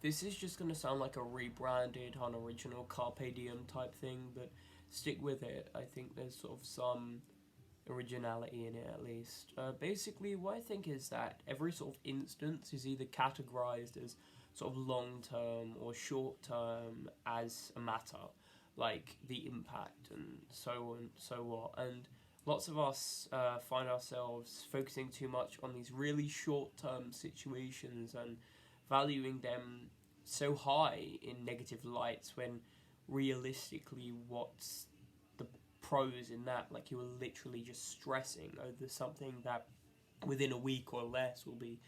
this is just going to sound like a rebranded, unoriginal Carpe Diem type thing, but stick with it. I think there's sort of some originality in it at least. Basically, what I think is that every sort of instance is either categorized as sort of long term or short term as a matter, like the impact and so on, so what. And lots of us find ourselves focusing too much on these really short term situations and valuing them so high in negative lights when realistically what's the pros in that? Like, you are literally just stressing over something that within a week or less will be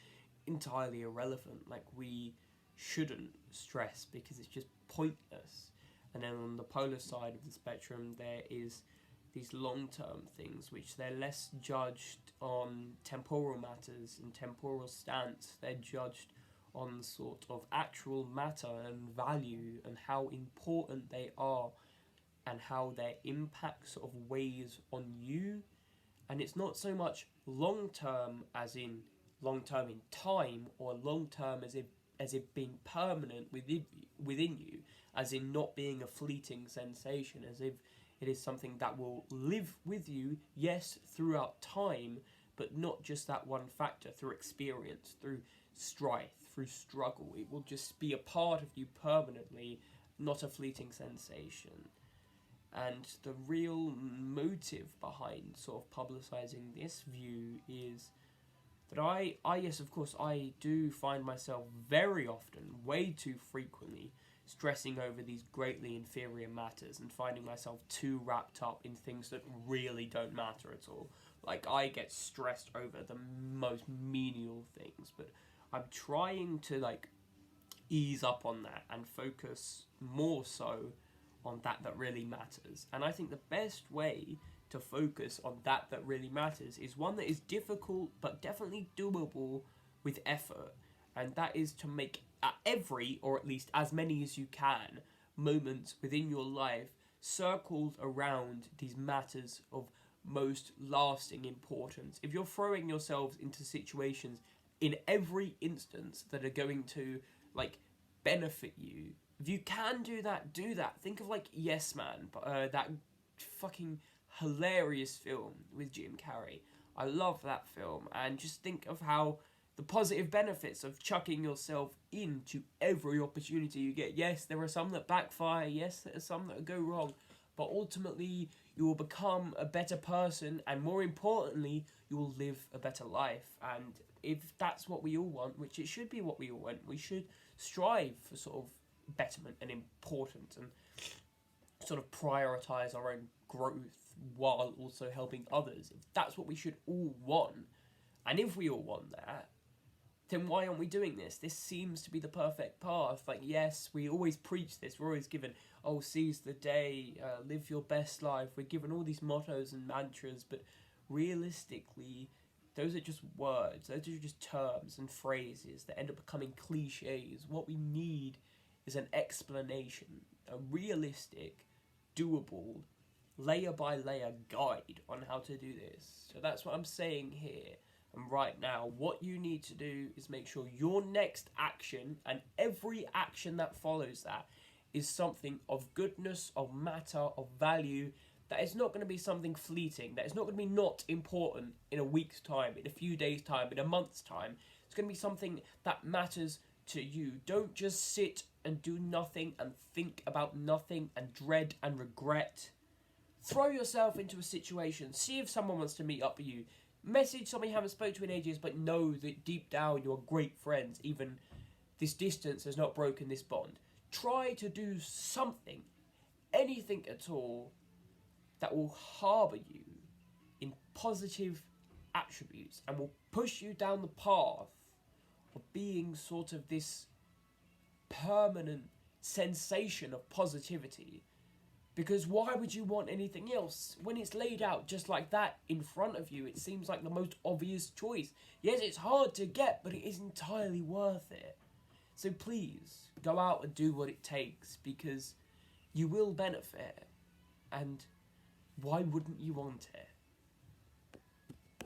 entirely irrelevant. Like, we shouldn't stress because it's just pointless. And then on the polar side of the spectrum, there is these long-term things which they're less judged on temporal matters and temporal stance. They're judged on sort of actual matter and value and how important they are and how their impact sort of weighs on you. And it's not so much long term as in long term in time, or long term as if being permanent within you, as in not being a fleeting sensation, as if it is something that will live with you, yes, throughout time, but not just that one factor, through experience, through strife, through struggle. It will just be a part of you permanently, not a fleeting sensation. And the real motive behind sort of publicising this view is that I yes, of course, I do find myself very often, way too frequently, stressing over these greatly inferior matters and finding myself too wrapped up in things that really don't matter at all. Like, I get stressed over the most menial things, but I'm trying to, like, ease up on that and focus more so on that really matters. And I think the best way to focus on that really matters is one that is difficult but definitely doable with effort, and that is to make every, or at least as many as you can, moments within your life circled around these matters of most lasting importance. If you're throwing yourselves into situations in every instance that are going to, like, benefit you, if you can do that, do that. Think of, like, Yes Man, that fucking hilarious film with Jim Carrey. I love that film, and just think of how the positive benefits of chucking yourself into every opportunity you get. Yes, there are some that backfire, yes, there are some that go wrong, but ultimately you will become a better person, and more importantly, you will live a better life. And if that's what we all want, which it should be what we all want, we should strive for sort of betterment and importance and sort of prioritise our own growth while also helping others. If that's what we should all want, and if we all want that, then why aren't we doing this? This seems to be the perfect path. Like, yes, we always preach this. We're always given, oh, seize the day, live your best life. We're given all these mottos and mantras, but realistically, those are just words. Those are just terms and phrases that end up becoming cliches. What we need is an explanation, a realistic, doable, layer by layer guide on how to do this. So that's what I'm saying here. And right now, what you need to do is make sure your next action and every action that follows that is something of goodness, of matter, of value, that is not going to be something fleeting, that is not going to be not important in a week's time, in a few days' time, in a month's time. It's going to be something that matters to you. Don't just sit and do nothing and think about nothing and dread and regret. Throw yourself into a situation. See if someone wants to meet up with you. Message someone you haven't spoken to in ages, but know that deep down you're great friends. Even this distance has not broken this bond. Try to do something, anything at all, that will harbour you in positive attributes and will push you down the path of being sort of this permanent sensation of positivity. Because why would you want anything else? When it's laid out just like that in front of you, it seems like the most obvious choice. Yes, it's hard to get, but it is entirely worth it. So please, go out and do what it takes, because you will benefit. And why wouldn't you want it?